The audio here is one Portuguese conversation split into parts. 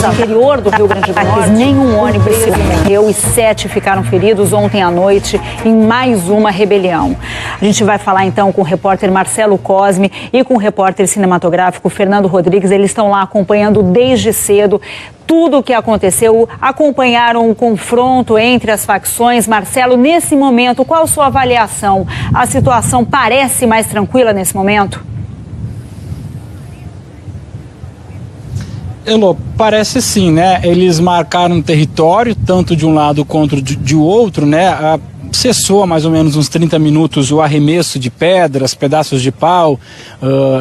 no interior do Rio Grande do Norte. Nenhum ônibus se perdeu e 7 ficaram feridos ontem à noite em mais uma rebelião. A gente vai falar então com o repórter Marcelo Cosme e com o repórter cinematográfico Fernando Rodrigues. Eles estão lá acompanhando desde cedo tudo o que aconteceu, acompanharam o confronto entre as facções. Marcelo, nesse momento, qual a sua avaliação? A situação parece mais tranquila nesse momento? Elô, parece sim, né? Eles marcaram território, tanto de um lado quanto de outro, né? Cessou há mais ou menos uns 30 minutos o arremesso de pedras, pedaços de pau,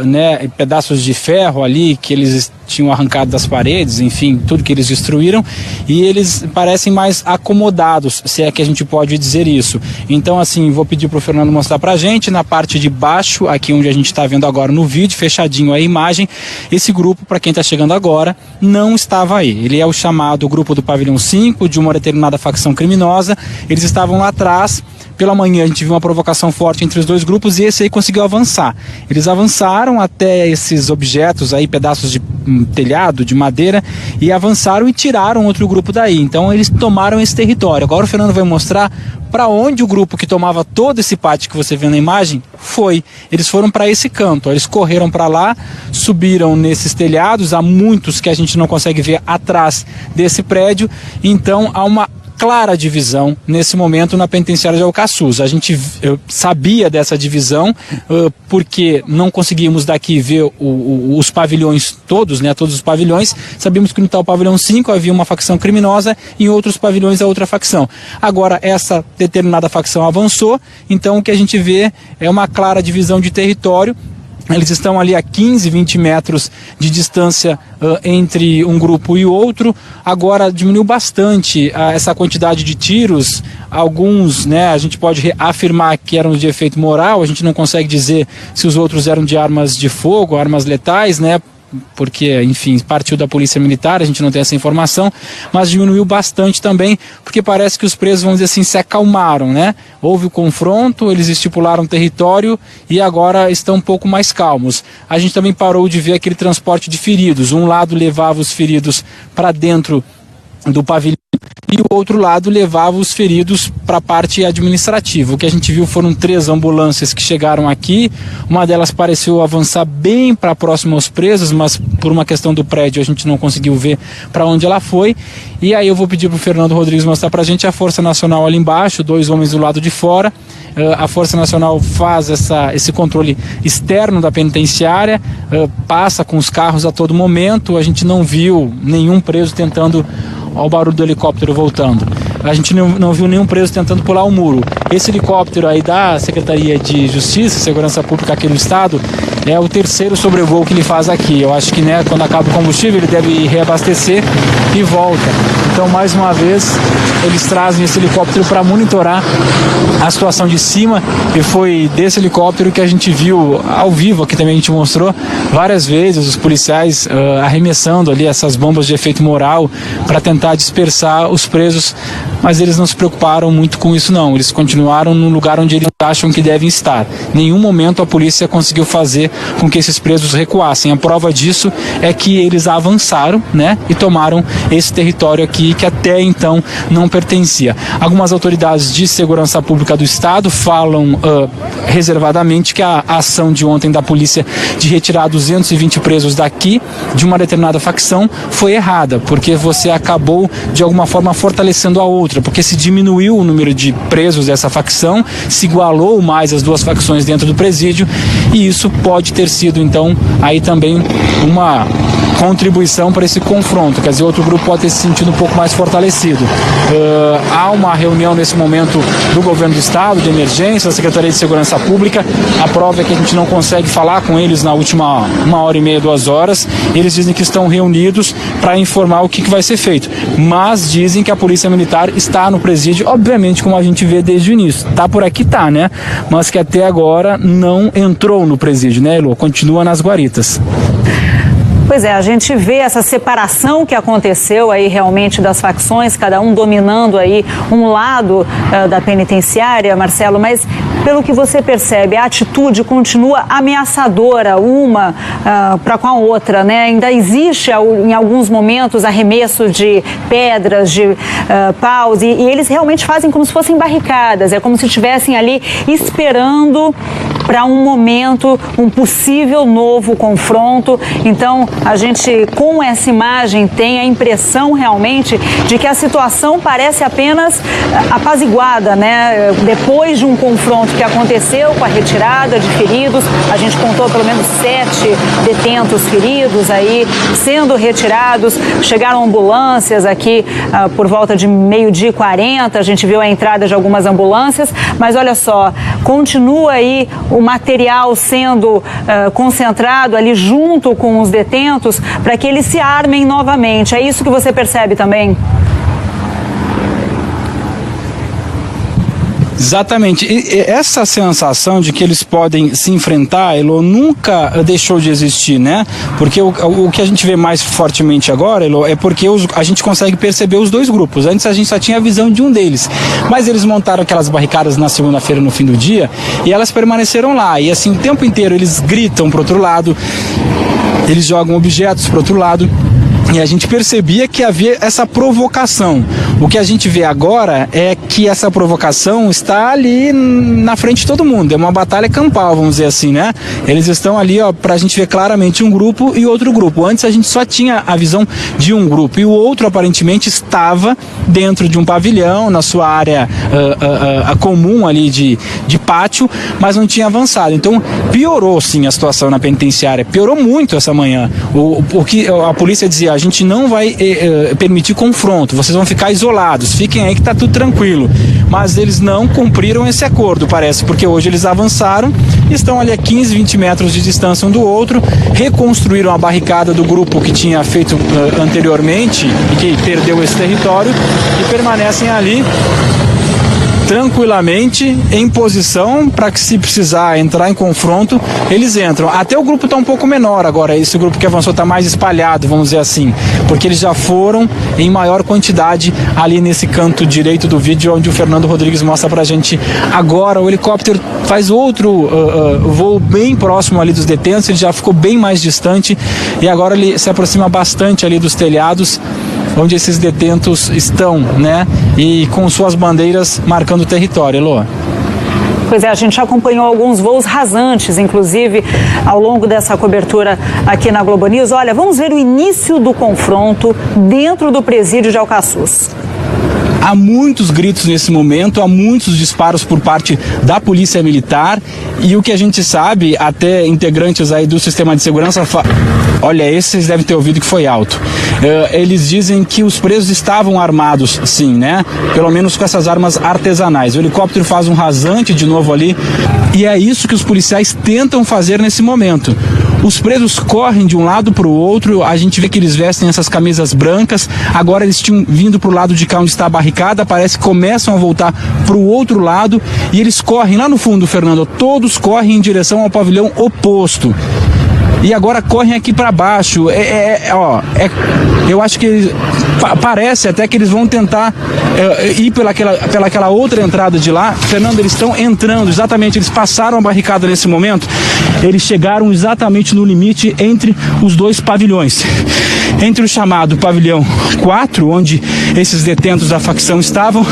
né, pedaços de ferro ali que eles tinham arrancado das paredes, enfim, tudo que eles destruíram, e eles parecem mais acomodados, se é que a gente pode dizer isso. Então, assim, vou pedir para o Fernando mostrar para a gente, na parte de baixo, aqui onde a gente está vendo agora no vídeo, fechadinho a imagem, esse grupo, para quem está chegando agora, não estava aí. Ele é o chamado Grupo do Pavilhão 5, de uma determinada facção criminosa. Eles estavam lá atrás. Pela manhã a gente viu uma provocação forte entre os dois grupos e esse aí conseguiu avançar. Eles avançaram até esses objetos aí, pedaços de telhado, de madeira, e avançaram e tiraram outro grupo daí. Então eles tomaram esse território. Agora o Fernando vai mostrar para onde o grupo que tomava todo esse pátio que você vê na imagem foi. Eles foram para esse canto, eles correram para lá, subiram nesses telhados, há muitos que a gente não consegue ver atrás desse prédio, então há uma clara divisão nesse momento na penitenciária de Alcaçuz. A gente sabia dessa divisão porque não conseguimos daqui ver os pavilhões todos, né, todos os pavilhões. Sabíamos que no tal pavilhão 5 havia uma facção criminosa e em outros pavilhões a outra facção. Agora essa determinada facção avançou, então o que a gente vê é uma clara divisão de território. Eles estão ali a 15, 20 metros de distância entre um grupo e outro. Agora diminuiu bastante essa quantidade de tiros. Alguns, né, a gente pode afirmar que eram de efeito moral. A gente não consegue dizer se os outros eram de armas de fogo, armas letais, né? Porque, enfim, partiu da polícia militar, a gente não tem essa informação, mas diminuiu bastante também, porque parece que os presos, vamos dizer assim, se acalmaram, né? Houve o confronto, eles estipularam território e agora estão um pouco mais calmos. A gente também parou de ver aquele transporte de feridos. Um lado levava os feridos para dentro do pavilhão e o outro lado levava os feridos para a parte administrativa. O que a gente viu foram 3 ambulâncias que chegaram aqui. Uma delas pareceu avançar bem para próximo aos presos, mas por uma questão do prédio a gente não conseguiu ver para onde ela foi. E aí eu vou pedir para o Fernando Rodrigues mostrar para a gente a Força Nacional ali embaixo, 2 homens do lado de fora. A Força Nacional faz esse controle externo da penitenciária, passa com os carros a todo momento. A gente não viu nenhum preso tentando... Olha o barulho do helicóptero voltando. A gente não viu nenhum preso tentando pular o muro. Esse helicóptero aí da Secretaria de Justiça e Segurança Pública aqui do Estado é o 3º sobrevoo que ele faz aqui. Eu acho que, né, quando acaba o combustível ele deve reabastecer e volta. Então, mais uma vez, eles trazem esse helicóptero para monitorar a situação de cima, e foi desse helicóptero que a gente viu ao vivo, aqui também a gente mostrou várias vezes os policiais arremessando ali essas bombas de efeito moral para tentar dispersar os presos, mas eles não se preocuparam muito com isso não, eles continuaram no lugar onde eles acham que devem estar. Em nenhum momento a polícia conseguiu fazer com que esses presos recuassem. A prova disso é que eles avançaram, né, e tomaram esse território aqui que até então não pertencia. Algumas autoridades de segurança pública do Estado falam reservadamente que a ação de ontem da polícia de retirar 220 presos daqui, de uma determinada facção, foi errada, porque você acabou de alguma forma fortalecendo a outra, porque se diminuiu o número de presos dessa facção, se igualou mais as duas facções dentro do presídio, e isso pode ter sido então aí também uma contribuição para esse confronto, quer dizer, outro grupo pode ter se sentido um pouco mais fortalecido. Há uma reunião nesse momento do governo do Estado, de emergência, da Secretaria de Segurança Pública. A prova é que a gente não consegue falar com eles na última 1h30, 2 horas. Eles dizem que estão reunidos para informar o que vai ser feito, mas dizem que a Polícia Militar está no presídio, obviamente, como a gente vê desde o início. Tá por aqui, tá, né? Mas que até agora não entrou no presídio, né, Elô? Continua nas guaritas. Pois é, a gente vê essa separação que aconteceu aí realmente das facções, cada um dominando aí um lado da penitenciária, Marcelo, mas pelo que você percebe, a atitude continua ameaçadora uma para com a outra, né? Ainda existe em alguns momentos arremesso de pedras, de paus e eles realmente fazem como se fossem barricadas, é como se estivessem ali esperando para um momento, um possível novo confronto. Então, a gente, com essa imagem, tem a impressão realmente de que a situação parece apenas apaziguada, né? Depois de um confronto que aconteceu com a retirada de feridos, a gente contou pelo menos 7 detentos feridos aí, sendo retirados, chegaram ambulâncias aqui por volta de 12h40, a gente viu a entrada de algumas ambulâncias, mas olha só, continua aí o material sendo concentrado ali junto com os detentos para que eles se armem novamente. É isso que você percebe também? Exatamente. E essa sensação de que eles podem se enfrentar, Elô, nunca deixou de existir, né? Porque o que a gente vê mais fortemente agora, Elô, é porque a gente consegue perceber os dois grupos. Antes a gente só tinha a visão de um deles. Mas eles montaram aquelas barricadas na segunda-feira, no fim do dia, e elas permaneceram lá. E assim, o tempo inteiro eles gritam pro outro lado, eles jogam objetos pro outro lado. E a gente percebia que havia essa provocação. O que a gente vê agora é que essa provocação está ali na frente de todo mundo. É uma batalha campal, vamos dizer assim, né? Eles estão ali, ó, pra gente ver claramente um grupo e outro grupo. Antes a gente só tinha a visão de um grupo e o outro aparentemente estava dentro de um pavilhão, na sua área comum ali de pátio, mas não tinha avançado. Então piorou sim a situação na penitenciária. Piorou muito essa manhã. O que a polícia dizia, a gente não vai permitir confronto, vocês vão ficar isolados, fiquem aí que tá tudo tranquilo. Mas eles não cumpriram esse acordo, parece, porque hoje eles avançaram, estão ali a 15, 20 metros de distância um do outro, reconstruíram a barricada do grupo que tinha feito anteriormente e que perdeu esse território e permanecem ali tranquilamente em posição para que, se precisar entrar em confronto, eles entram. Até o grupo está um pouco menor agora, esse grupo que avançou está mais espalhado, vamos dizer assim, porque eles já foram em maior quantidade ali nesse canto direito do vídeo, onde o Fernando Rodrigues mostra pra gente agora. O helicóptero faz outro voo bem próximo ali dos detentos, ele já ficou bem mais distante e agora ele se aproxima bastante ali dos telhados onde esses detentos estão, né? E com suas bandeiras marcando o território, Elô. Pois é, a gente acompanhou alguns voos rasantes, inclusive, ao longo dessa cobertura aqui na Globo News. Olha, vamos ver o início do confronto dentro do presídio de Alcaçuz. Há muitos gritos nesse momento, há muitos disparos por parte da Polícia Militar e o que a gente sabe, até integrantes aí do sistema de segurança, olha, esse vocês devem ter ouvido que foi alto. Eles dizem que os presos estavam armados, sim, né? Pelo menos com essas armas artesanais. O helicóptero faz um rasante de novo ali e é isso que os policiais tentam fazer nesse momento. Os presos correm de um lado para o outro, a gente vê que eles vestem essas camisas brancas, agora eles tinham vindo para o lado de cá onde está a barricada, parece que começam a voltar para o outro lado e eles correm lá no fundo, Fernando, todos correm em direção ao pavilhão oposto. E agora correm aqui para baixo. Eu acho que parece até que eles vão tentar ir pelaquela outra entrada de lá. Fernando, eles estão entrando, exatamente, eles passaram a barricada nesse momento. Eles chegaram exatamente no limite entre os dois pavilhões. Entre o chamado pavilhão 4, onde esses detentos da facção estavam,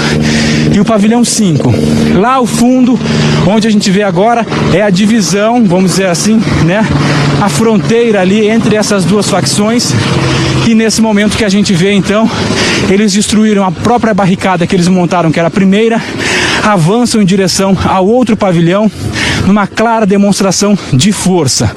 e o pavilhão 5. Lá ao fundo, onde a gente vê agora, é a divisão, vamos dizer assim, né? A fronteira ali entre essas duas facções. E nesse momento que a gente vê, então, eles destruíram a própria barricada que eles montaram, que era a primeira, avançam em direção ao outro pavilhão, numa clara demonstração de força.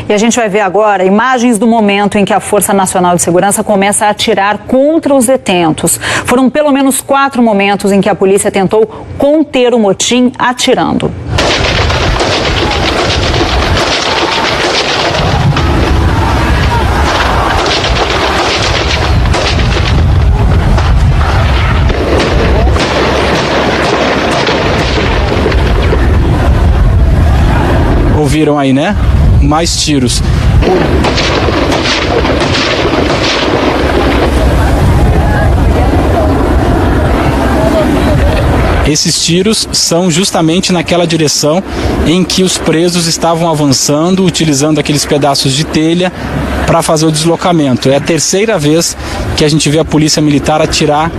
E a gente vai ver agora imagens do momento em que a Força Nacional de Segurança começa a atirar contra os detentos. Foram pelo menos 4 momentos em que a polícia tentou conter o motim atirando. Ouviram aí, né? Mais tiros. Esses tiros são justamente naquela direção em que os presos estavam avançando, utilizando aqueles pedaços de telha para fazer o deslocamento. É a terceira vez que a gente vê a polícia militar atirar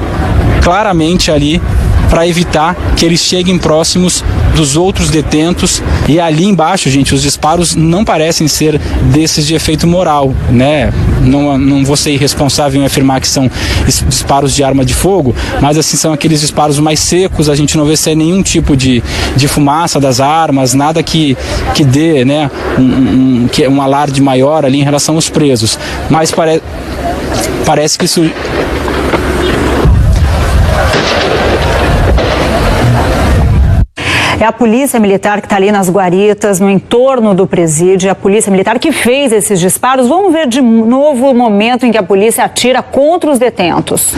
claramente ali para evitar que eles cheguem próximos dos outros detentos. E ali embaixo, gente, os disparos não parecem ser desses de efeito moral, né? Não vou ser irresponsável em afirmar que são disparos de arma de fogo, mas assim, são aqueles disparos mais secos. A gente não vê ser nenhum tipo de fumaça das armas, nada que dê, né, um alarde maior ali em relação aos presos. Mas parece que isso... É a polícia militar que está ali nas guaritas, no entorno do presídio, a polícia militar que fez esses disparos. Vamos ver de novo o momento em que a polícia atira contra os detentos.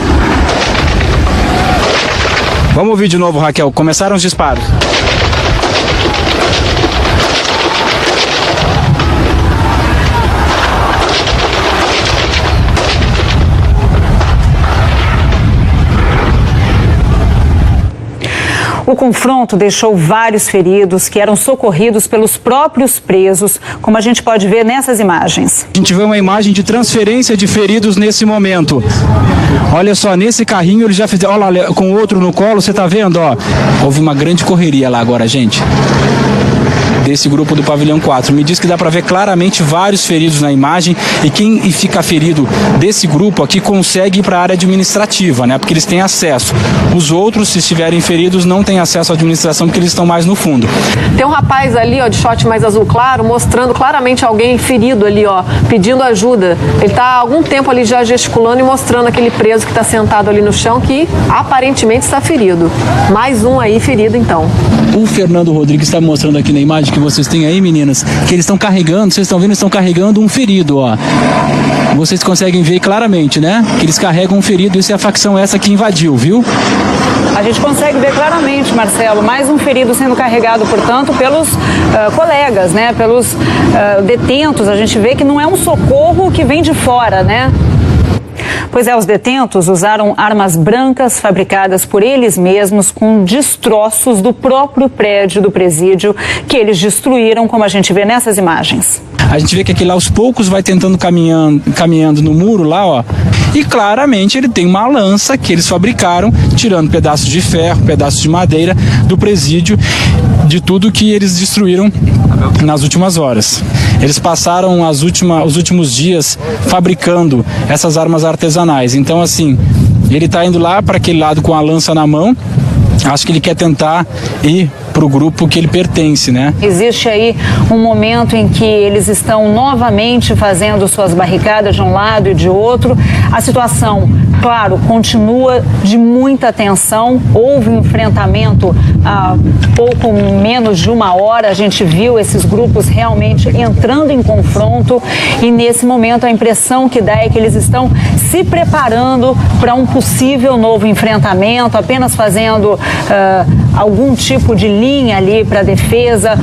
Vamos ouvir de novo, Raquel. Começaram os disparos. O confronto deixou vários feridos que eram socorridos pelos próprios presos, como a gente pode ver nessas imagens. A gente vê uma imagem de transferência de feridos nesse momento. Olha só, nesse carrinho eles já fizeram, olha lá, com o outro no colo, você tá vendo, ó. Houve uma grande correria lá agora, gente. Desse grupo do Pavilhão 4. Me diz que dá para ver claramente vários feridos na imagem, e quem fica ferido desse grupo aqui consegue ir para a área administrativa, né? Porque eles têm acesso. Os outros, se estiverem feridos, não têm acesso à administração porque eles estão mais no fundo. Tem um rapaz ali, ó, de short mais azul claro, mostrando claramente alguém ferido ali, ó, pedindo ajuda. Ele está há algum tempo ali já gesticulando e mostrando aquele preso que está sentado ali no chão que aparentemente está ferido. Mais um aí ferido, então. O Fernando Rodrigues está mostrando aqui na imagem que vocês têm aí, meninas, que eles estão carregando, vocês estão vendo, eles estão carregando um ferido, ó. Vocês conseguem ver claramente, né? Que eles carregam um ferido, isso é a facção essa que invadiu, viu? A gente consegue ver claramente, Marcelo, mais um ferido sendo carregado, portanto, pelos colegas, né? Pelos detentos. A gente vê que não é um socorro que vem de fora, né? Pois é, os detentos usaram armas brancas fabricadas por eles mesmos com destroços do próprio prédio do presídio que eles destruíram, como a gente vê nessas imagens. A gente vê que aquele lá aos poucos vai tentando caminhando no muro lá, ó. E claramente ele tem uma lança que eles fabricaram, tirando pedaços de ferro, pedaços de madeira do presídio, de tudo que eles destruíram nas últimas horas. Eles passaram os últimos dias fabricando essas armas artesanais. Então, assim, ele está indo lá para aquele lado com a lança na mão. Acho que ele quer tentar ir para o grupo que ele pertence, né? Existe aí um momento em que eles estão novamente fazendo suas barricadas de um lado e de outro. A situação, claro, continua de muita tensão. Houve um enfrentamento há pouco menos de uma hora. A gente viu esses grupos realmente entrando em confronto e nesse momento a impressão que dá é que eles estão se preparando para um possível novo enfrentamento, apenas fazendo algum tipo de linha ali para a defesa.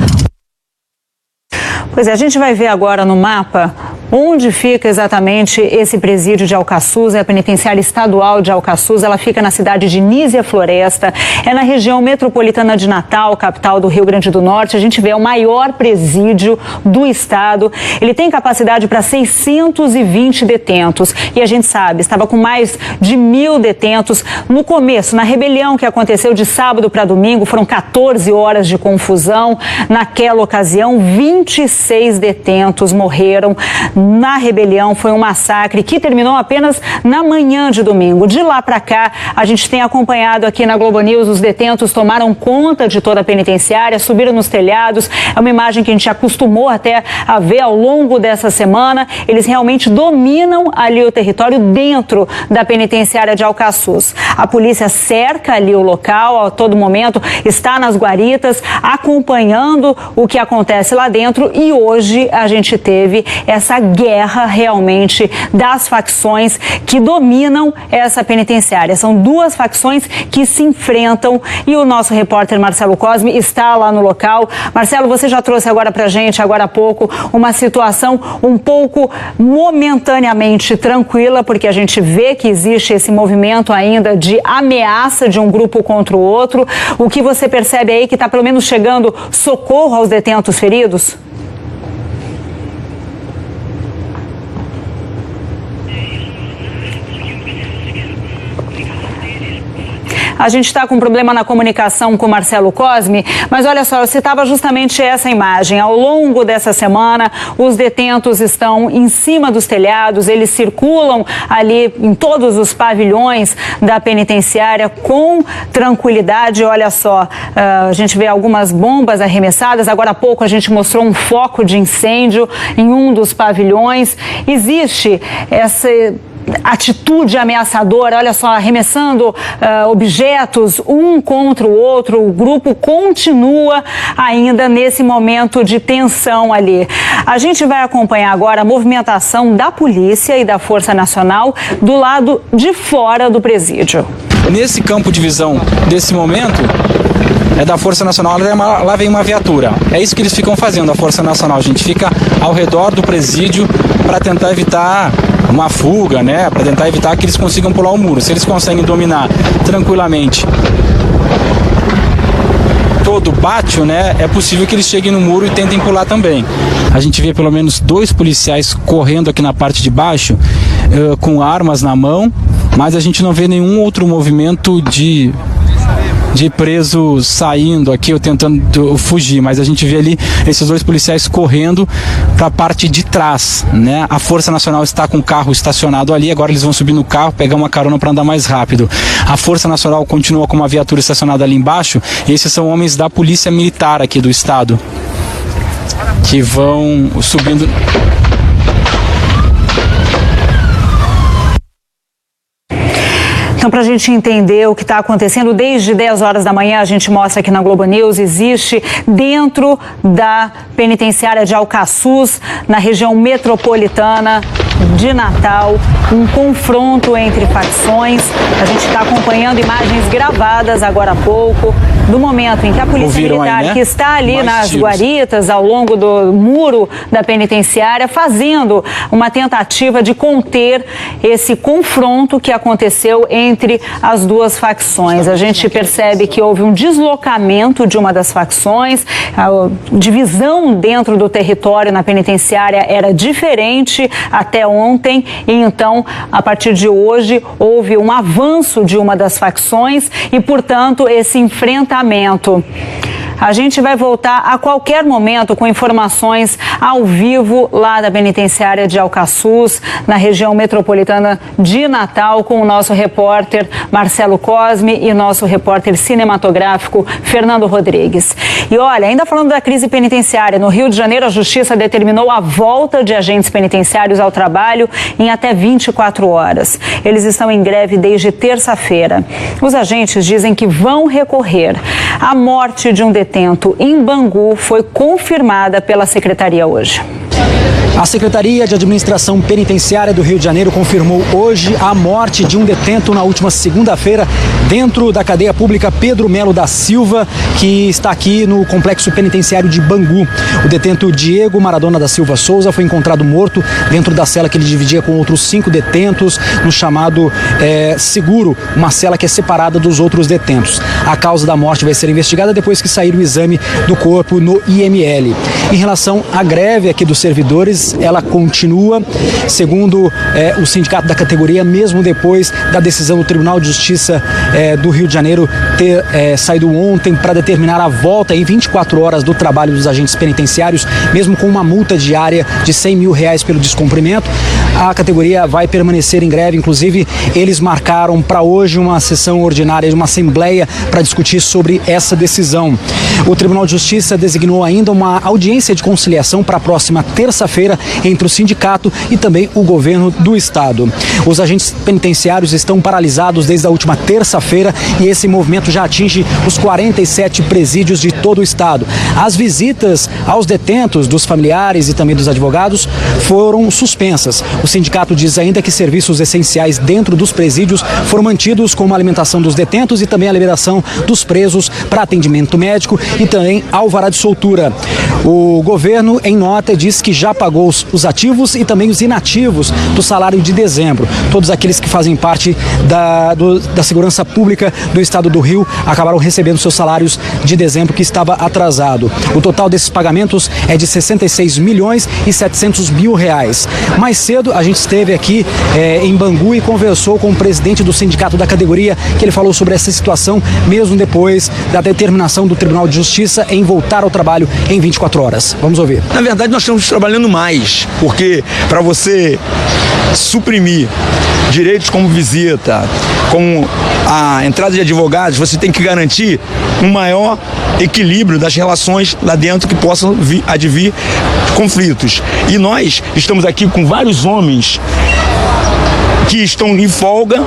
Pois é, a gente vai ver agora no mapa onde fica exatamente esse presídio de Alcaçuz, é a penitenciária estadual de Alcaçuz. Ela fica na cidade de Nísia Floresta, é na região metropolitana de Natal, capital do Rio Grande do Norte. A gente vê o maior presídio do estado. Ele tem capacidade para 620 detentos e a gente sabe, estava com mais de 1.000 detentos. No começo, na rebelião que aconteceu de sábado para domingo, foram 14 horas de confusão. Naquela ocasião, 26 detentos morreram. Na rebelião, foi um massacre que terminou apenas na manhã de domingo. De lá para cá, a gente tem acompanhado aqui na Globo News, os detentos tomaram conta de toda a penitenciária, subiram nos telhados. É uma imagem que a gente acostumou até a ver ao longo dessa semana. Eles realmente dominam ali o território dentro da penitenciária de Alcaçuz. A polícia cerca ali o local a todo momento, está nas guaritas, acompanhando o que acontece lá dentro. E hoje a gente teve essa guerra realmente das facções que dominam essa penitenciária. São duas facções que se enfrentam e o nosso repórter Marcelo Cosme está lá no local. Marcelo, você já trouxe agora pra gente, agora há pouco, uma situação um pouco momentaneamente tranquila, porque a gente vê que existe esse movimento ainda de ameaça de um grupo contra o outro. O que você percebe aí que está pelo menos chegando socorro aos detentos feridos? A gente está com um problema na comunicação com o Marcelo Cosme, mas olha só, eu citava justamente essa imagem. Ao longo dessa semana, os detentos estão em cima dos telhados, eles circulam ali em todos os pavilhões da penitenciária com tranquilidade. Olha só, a gente vê algumas bombas arremessadas. Agora há pouco a gente mostrou um foco de incêndio em um dos pavilhões. Existe essa atitude ameaçadora, olha só, arremessando objetos um contra o outro. O grupo continua ainda nesse momento de tensão ali. A gente vai acompanhar agora a movimentação da polícia e da Força Nacional do lado de fora do presídio. Nesse campo de visão desse momento, é da Força Nacional, lá vem uma viatura. É isso que eles ficam fazendo, a Força Nacional. A gente fica ao redor do presídio para tentar evitar uma fuga, né? Para tentar evitar que eles consigam pular o muro. Se eles conseguem dominar tranquilamente todo o pátio, né? É possível que eles cheguem no muro e tentem pular também. A gente vê pelo menos 2 policiais correndo aqui na parte de baixo, com armas na mão, mas a gente não vê nenhum outro movimento de presos saindo aqui ou tentando fugir, mas a gente vê ali esses 2 policiais correndo para a parte de trás, né? A Força Nacional está com o carro estacionado ali, agora eles vão subir no carro, pegar uma carona para andar mais rápido. A Força Nacional continua com uma viatura estacionada ali embaixo, e esses são homens da Polícia Militar aqui do estado, que vão subindo. Então, para a gente entender o que está acontecendo, desde 10 horas da manhã, a gente mostra aqui na Globo News, existe dentro da penitenciária de Alcaçuz, na região metropolitana de Natal, um confronto entre facções. A gente está acompanhando imagens gravadas agora há pouco, do momento em que a Polícia Militar, aí, né? Que está ali mais nas guaritas, ao longo do muro da penitenciária, fazendo uma tentativa de conter esse confronto que aconteceu entre as duas facções. A gente percebe que houve um deslocamento de uma das facções, a divisão dentro do território na penitenciária era diferente até ontem, e então, a partir de hoje, houve um avanço de uma das facções e, portanto, esse enfrentamento. A gente vai voltar a qualquer momento com informações ao vivo lá da penitenciária de Alcaçuz, na região metropolitana de Natal, com o nosso repórter Marcelo Cosme e nosso repórter cinematográfico Fernando Rodrigues. E olha, ainda falando da crise penitenciária, no Rio de Janeiro a Justiça determinou a volta de agentes penitenciários ao trabalho em até 24 horas. Eles estão em greve desde terça-feira. Os agentes dizem que vão recorrer. A morte de um detento em Bangu foi confirmada pela Secretaria hoje. A Secretaria de Administração Penitenciária do Rio de Janeiro confirmou hoje a morte de um detento na última segunda-feira dentro da cadeia pública Pedro Melo da Silva, que está aqui no complexo penitenciário de Bangu. O detento Diego Maradona da Silva Souza foi encontrado morto dentro da cela que ele dividia com outros 5 detentos no chamado seguro, uma cela que é separada dos outros detentos. A causa da morte vai ser investigada depois que sair o exame do corpo no IML. Em relação à greve aqui dos servidores, ela continua, segundo o sindicato da categoria, mesmo depois da decisão do Tribunal de Justiça do Rio de Janeiro ter saído ontem para determinar a volta em 24 horas do trabalho dos agentes penitenciários, mesmo com uma multa diária de R$100 mil pelo descumprimento. a categoria vai permanecer em greve. Inclusive, eles marcaram para hoje uma sessão ordinária de uma assembleia para discutir sobre essa decisão. O Tribunal de Justiça designou ainda uma audiência de conciliação para a próxima terça-feira entre o sindicato e também o governo do estado. Os agentes penitenciários estão paralisados desde a última terça-feira e esse movimento já atinge os 47 presídios de todo o estado. As visitas aos detentos dos familiares e também dos advogados foram suspensas. O sindicato diz ainda que serviços essenciais dentro dos presídios foram mantidos, como a alimentação dos detentos e também a liberação dos presos para atendimento médico e também alvará de soltura. O governo, em nota, diz que já pagou os ativos e também os inativos do salário de dezembro. Todos aqueles que fazem parte da segurança pública do estado do Rio acabaram recebendo seus salários de dezembro que estava atrasado. O total desses pagamentos é de 66 milhões e 700 mil reais. Mais cedo, a gente esteve aqui em Bangu e conversou com o presidente do sindicato da categoria, que ele falou sobre essa situação, mesmo depois da determinação do Tribunal de Justiça em voltar ao trabalho em 24 horas. Vamos ouvir. Na verdade, nós estamos trabalhando mais, porque para você suprimir direitos como visita, como a entrada de advogados, você tem que garantir um maior equilíbrio das relações lá dentro que possam advir conflitos. E nós estamos aqui com vários homens que estão em folga,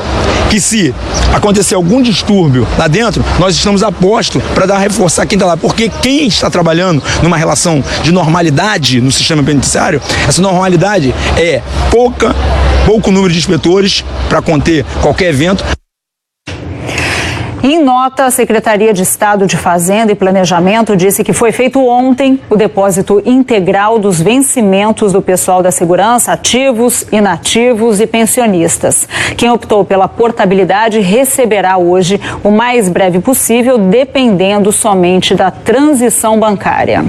que se acontecer algum distúrbio lá dentro, nós estamos a posto para reforçar quem está lá, porque quem está trabalhando numa relação de normalidade no sistema penitenciário, essa normalidade é pouco número de inspetores para conter qualquer evento. Em nota, a Secretaria de Estado de Fazenda e Planejamento disse que foi feito ontem o depósito integral dos vencimentos do pessoal da segurança, ativos, inativos e pensionistas. Quem optou pela portabilidade receberá hoje o mais breve possível, dependendo somente da transição bancária.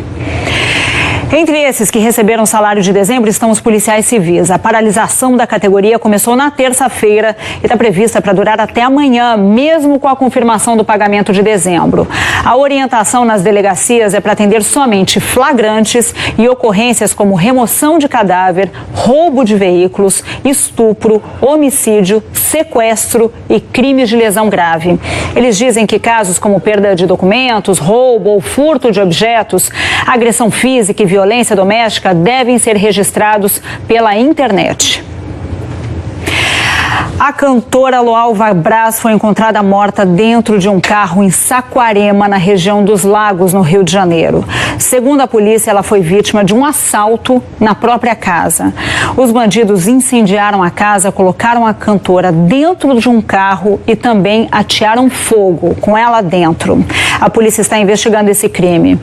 Entre esses que receberam salário de dezembro estão os policiais civis. A paralisação da categoria começou na terça-feira e está prevista para durar até amanhã, mesmo com a confirmação do pagamento de dezembro. A orientação nas delegacias é para atender somente flagrantes e ocorrências como remoção de cadáver, roubo de veículos, estupro, homicídio, sequestro e crimes de lesão grave. Eles dizem que casos como perda de documentos, roubo ou furto de objetos, agressão física e violência doméstica devem ser registrados pela internet. A cantora Loalva Braz foi encontrada morta dentro de um carro em Saquarema, na região dos Lagos, no Rio de Janeiro. Segundo a polícia, ela foi vítima de um assalto na própria casa. Os bandidos incendiaram a casa, colocaram a cantora dentro de um carro e também atearam fogo com ela dentro. A polícia está investigando esse crime.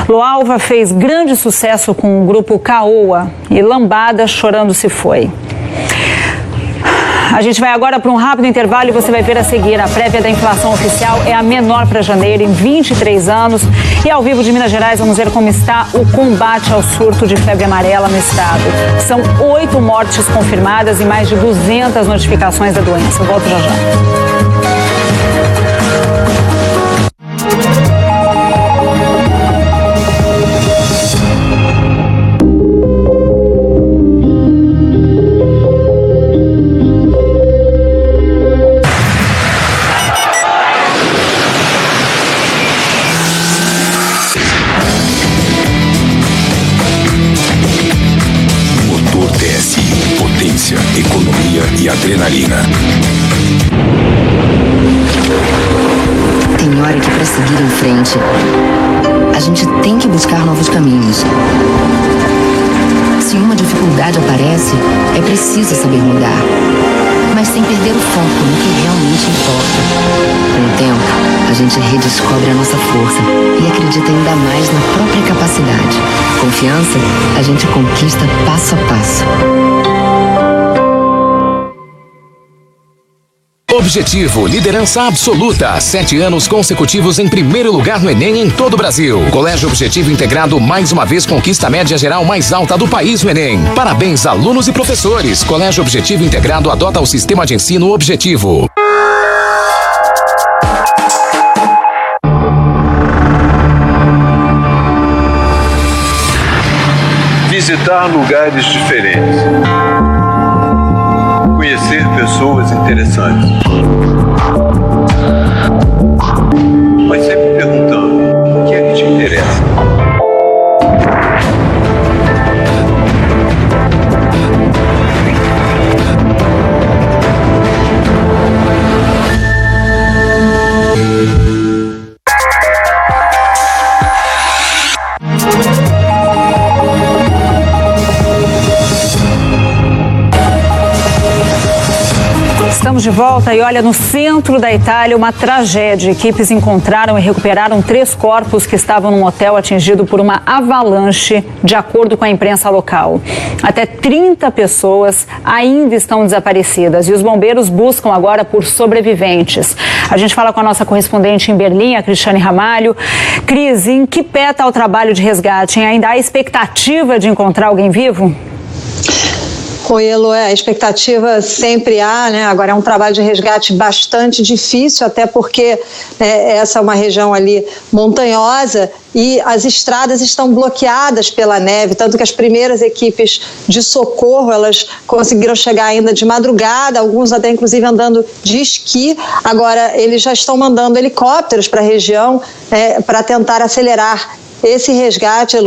Loalva fez grande sucesso com o grupo Caoa e Lambada Chorando Se Foi. A gente vai agora para um rápido intervalo e você vai ver a seguir. A prévia da inflação oficial é a menor para janeiro em 23 anos. E ao vivo de Minas Gerais vamos ver como está o combate ao surto de febre amarela no estado. São 8 mortes confirmadas e mais de 200 notificações da doença. Eu volto já já. Economia e adrenalina. Tem hora que para seguir em frente, a gente tem que buscar novos caminhos. Se uma dificuldade aparece, é preciso saber mudar, mas sem perder o foco no que realmente importa. Com o tempo, a gente redescobre a nossa força e acredita ainda mais na própria capacidade. Confiança, a gente conquista passo a passo. Objetivo, liderança absoluta. 7 anos consecutivos em primeiro lugar no Enem em todo o Brasil. Colégio Objetivo Integrado mais uma vez conquista a média geral mais alta do país no Enem. Parabéns, alunos e professores. Colégio Objetivo Integrado adota o sistema de ensino Objetivo. Visitar lugares diferentes. conhecer pessoas interessantes. Mas sempre perguntando, o que é que te interessa? Estamos de volta e olha, no centro da Itália, uma tragédia. Equipes encontraram e recuperaram 3 corpos que estavam num hotel atingido por uma avalanche, de acordo com a imprensa local. Até 30 pessoas ainda estão desaparecidas e os bombeiros buscam agora por sobreviventes. A gente fala com a nossa correspondente em Berlim, a Cristiane Ramalho. Cris, em que pé está o trabalho de resgate? Ainda há expectativa de encontrar alguém vivo? Oi, Elo, a expectativa sempre há, né? Agora é um trabalho de resgate bastante difícil, até porque essa é uma região ali montanhosa e as estradas estão bloqueadas pela neve, tanto que as primeiras equipes de socorro, elas conseguiram chegar ainda de madrugada, alguns até inclusive andando de esqui. Agora eles já estão mandando helicópteros para a região para tentar acelerar esse resgate.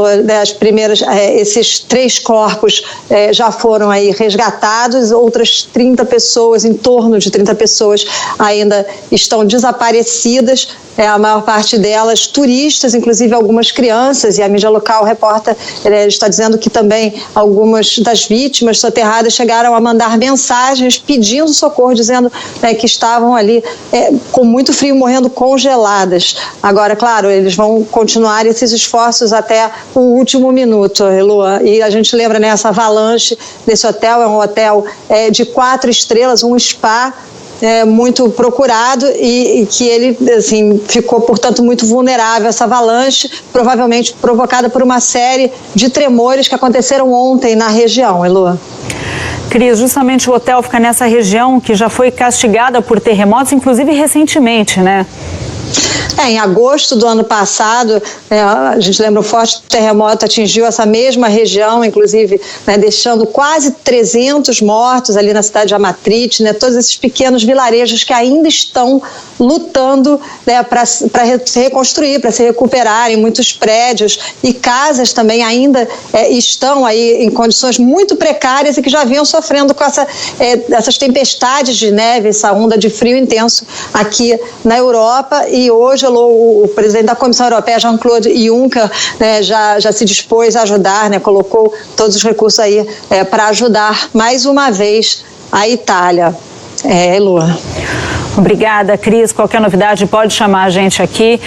As primeiras, esses 3 corpos já foram aí resgatados, outras 30 pessoas, em torno de 30 pessoas ainda estão desaparecidas, a maior parte delas turistas, inclusive algumas crianças, e a mídia local reporta, está dizendo que também algumas das vítimas soterradas chegaram a mandar mensagens pedindo socorro, dizendo que estavam ali com muito frio, morrendo congeladas. Agora, claro, eles vão continuar esses esforços até o último minuto, Elua. E a gente lembra, né, essa avalanche desse hotel, é um hotel de 4 estrelas, um spa, muito procurado e que ele, assim, ficou, portanto, muito vulnerável a essa avalanche, provavelmente provocada por uma série de tremores que aconteceram ontem na região, Elua. Cris, justamente o hotel fica nessa região que já foi castigada por terremotos, inclusive recentemente, né? Em agosto do ano passado, a gente lembra, um forte terremoto atingiu essa mesma região, inclusive, deixando quase 300 mortos ali na cidade de Amatrice, todos esses pequenos vilarejos que ainda estão lutando para se reconstruir, para se recuperarem. Muitos prédios e casas também ainda estão aí em condições muito precárias e que já vinham sofrendo com essas tempestades de neve, essa onda de frio intenso aqui na Europa. E hoje o presidente da Comissão Europeia, Jean-Claude Juncker, já se dispôs a ajudar, colocou todos os recursos aí para ajudar mais uma vez a Itália. Elua. Obrigada, Cris. Qualquer novidade pode chamar a gente aqui.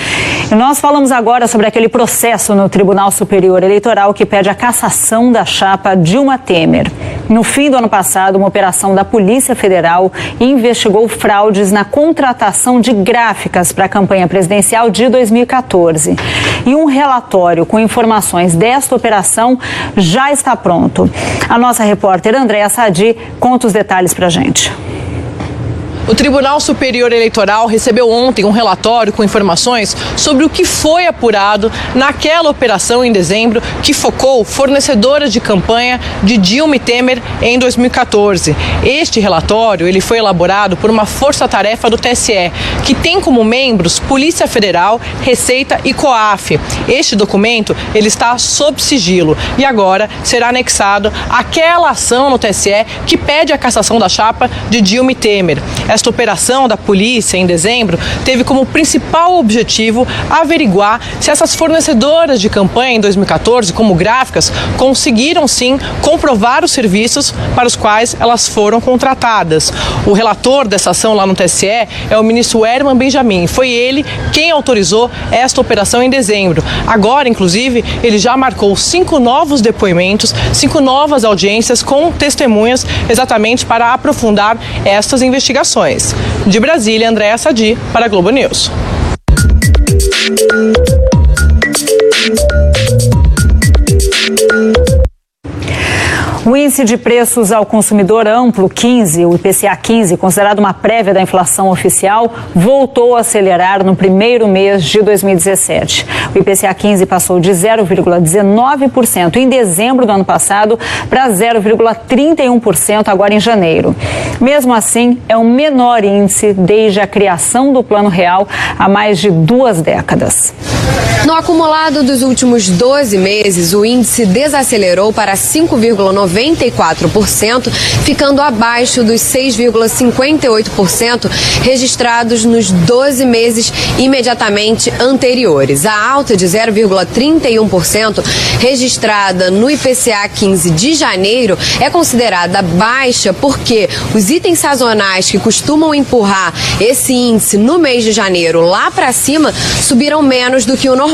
E nós falamos agora sobre aquele processo no Tribunal Superior Eleitoral que pede a cassação da chapa Dilma Temer. No fim do ano passado, uma operação da Polícia Federal investigou fraudes na contratação de gráficas para a campanha presidencial de 2014. E um relatório com informações desta operação já está pronto. A nossa repórter Andréa Sadi conta os detalhes para a gente. O Tribunal Superior Eleitoral recebeu ontem um relatório com informações sobre o que foi apurado naquela operação em dezembro que focou fornecedoras de campanha de Dilma e Temer em 2014. Este relatório ele foi elaborado por uma força-tarefa do TSE, que tem como membros Polícia Federal, Receita e COAF. Este documento ele está sob sigilo e agora será anexado àquela ação no TSE que pede a cassação da chapa de Dilma e Temer. Esta operação da polícia em dezembro teve como principal objetivo averiguar se essas fornecedoras de campanha em 2014, como gráficas, conseguiram sim comprovar os serviços para os quais elas foram contratadas. O relator dessa ação lá no TSE é o ministro Herman Benjamin. Foi ele quem autorizou esta operação em dezembro. Agora, inclusive, ele já marcou 5 novos depoimentos, 5 novas audiências com testemunhas exatamente para aprofundar estas investigações. De Brasília, Andréa Sadi, para a Globo News. O índice de preços ao consumidor amplo 15, o IPCA 15, considerado uma prévia da inflação oficial, voltou a acelerar no primeiro mês de 2017. O IPCA 15 passou de 0,19% em dezembro do ano passado para 0,31% agora em janeiro. Mesmo assim, é o menor índice desde a criação do Plano Real há mais de 2 décadas. No acumulado dos últimos 12 meses, o índice desacelerou para 5,94%, ficando abaixo dos 6,58% registrados nos 12 meses imediatamente anteriores. A alta de 0,31% registrada no IPCA 15 de janeiro é considerada baixa porque os itens sazonais que costumam empurrar esse índice no mês de janeiro lá para cima subiram menos do que o normal.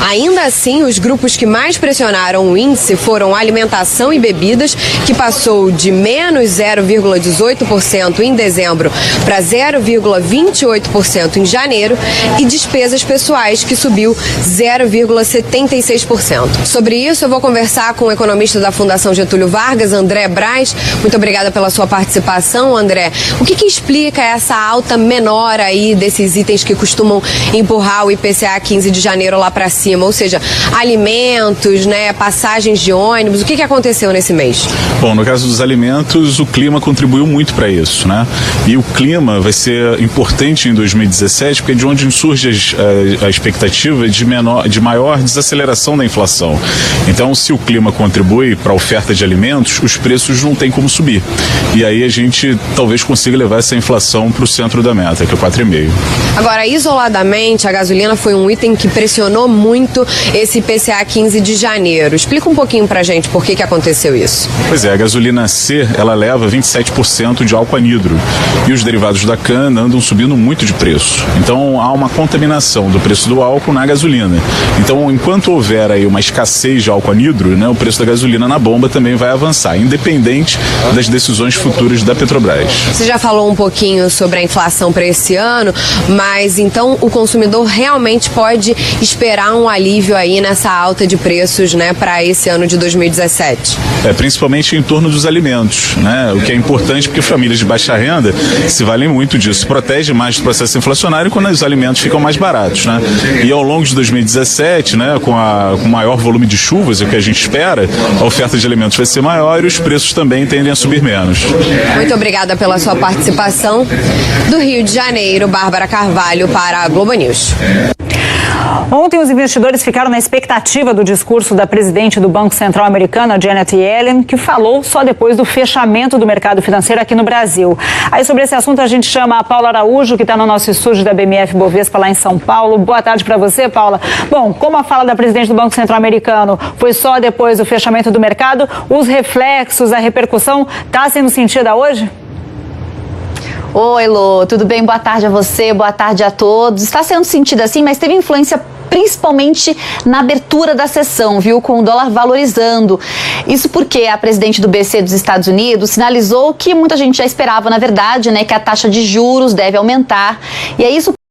Ainda assim, os grupos que mais pressionaram o índice foram alimentação e bebidas, que passou de menos 0,18% em dezembro para 0,28% em janeiro, e despesas pessoais, que subiu 0,76%. Sobre isso, eu vou conversar com o economista da Fundação Getúlio Vargas, André Braz. Muito obrigada pela sua participação, André. O que explica essa alta menor aí desses itens que costumam empurrar o IPCA 15 de janeiro lá para cima? Ou seja, alimentos, né, passagens de ônibus. O que aconteceu nesse mês? Bom, no caso dos alimentos, o clima contribuiu muito para isso, né? E o clima vai ser importante em 2017, porque é de onde surge a expectativa de maior desaceleração da inflação. Então, se o clima contribui para a oferta de alimentos, os preços não têm como subir. E aí a gente talvez consiga levar essa inflação para o centro da meta, que é 4,5%. Agora, isoladamente, a gasolina foi um item que pressionou muito esse IPCA 15 de janeiro. Explica um pouquinho pra gente por que aconteceu isso. Pois é, a gasolina C, ela leva 27% de álcool anidro e os derivados da cana andam subindo muito de preço. Então há uma contaminação do preço do álcool na gasolina. Então, enquanto houver aí uma escassez de álcool anidro, né, o preço da gasolina na bomba também vai avançar, independente das decisões futuras da Petrobras. Você já falou um pouquinho sobre a inflação para esse ano, mas então o consumidor realmente pode esperar um alívio aí nessa alta de preços, né, para esse ano de 2017? Principalmente em torno dos alimentos, né? O que é importante porque famílias de baixa renda se valem muito disso, protege mais do processo inflacionário quando os alimentos ficam mais baratos, né? E ao longo de 2017, né, com maior volume de chuvas, o que a gente espera, a oferta de alimentos vai ser maior e os preços também tendem a subir menos. Muito obrigada pela sua participação. Do Rio de Janeiro, Bárbara Carvalho para a Globo News. Ontem, os investidores ficaram na expectativa do discurso da presidente do Banco Central americana, Janet Yellen, que falou só depois do fechamento do mercado financeiro aqui no Brasil. Aí, sobre esse assunto, a gente chama a Paula Araújo, que está no nosso estúdio da BMF Bovespa lá em São Paulo. Boa tarde para você, Paula. Bom, como a fala da presidente do Banco Central americano foi só depois do fechamento do mercado, os reflexos, a repercussão está sendo sentida hoje? Oi, Lô, tudo bem? Boa tarde a você, boa tarde a todos. Está sendo sentido assim, mas teve influência principalmente na abertura da sessão, viu? Com o dólar valorizando. Isso porque a presidente do BC dos Estados Unidos sinalizou que muita gente já esperava, na verdade, né? Que a taxa de juros deve aumentar. E aí isso